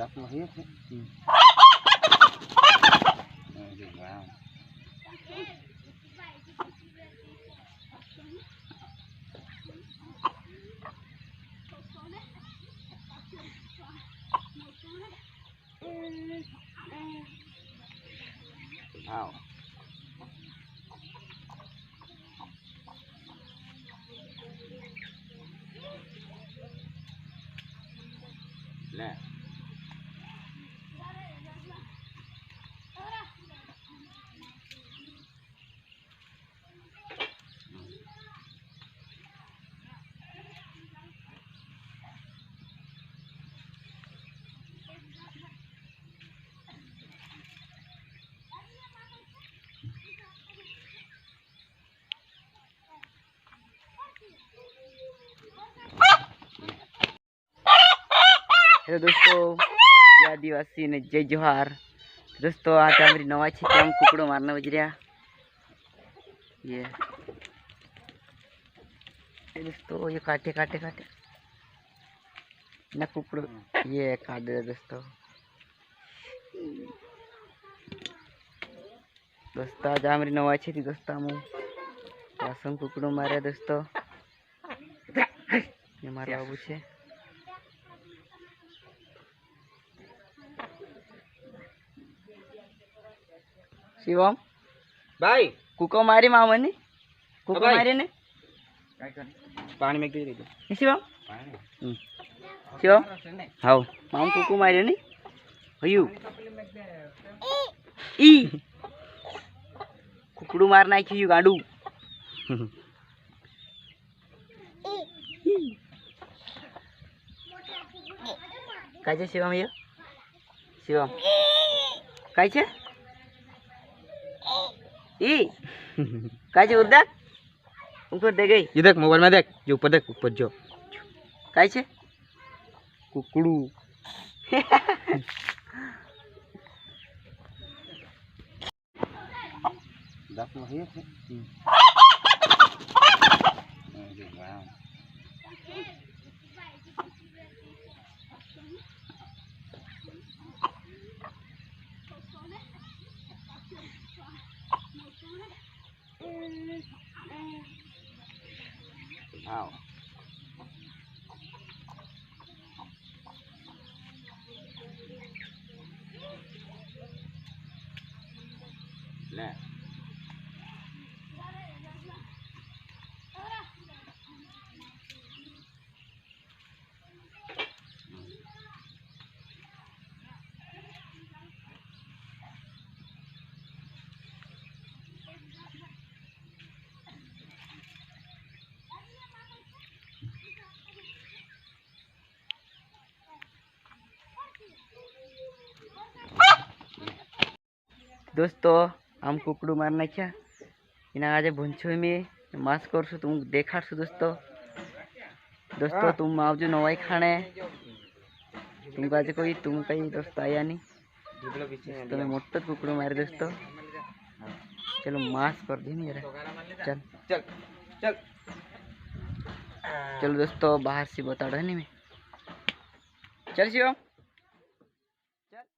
દાખલો હે છે આવ લે हेलो दोस्तों, जय आदिवासी ने जय जोहार। दोस्तों आज हमारी नवा है कि हम कुकड़ो मारना बज रहा ये दोस्तों। ये काटे काटे काटे ना कुकड़ो ये काट दे दोस्तों। दोस्तों आज हमारी नवा है थी दोस्तों हम वासम कुकड़ो मारे दोस्तों। ये मारा बाबू है शिवम भाई कुको मारी मामनी कुको मारी ने पानी में दे दे शिवम शिवम हाउ माम कुको मारी ने हयू ई कुकड़ू मार नाख्यु गांडू काय छे शिवम ये शिवम काय छे ई काय छे उर्दा ऊपर दे गई ये देख मोबाइल में देख जो ऊपर देख ऊपर जो काय छे कुकड़ू दाखलो हे છે આવ લે दोस्तों हम कुकड़ू मार नाख्या इना आज भूंछो में मास करशु तुम देखाड़शु दोस्तों। दोस्तों तुम आवजो नवाई खाने तुम आज कोई तुम कई दोस्त आया नहीं तुम्हें मोटो कुकड़ू मारे दोस्तों। चलो मास कर दी नहीं चल चल चल चलो दोस्तों बाहर से बता रहे नहीं मैं चल शिवम।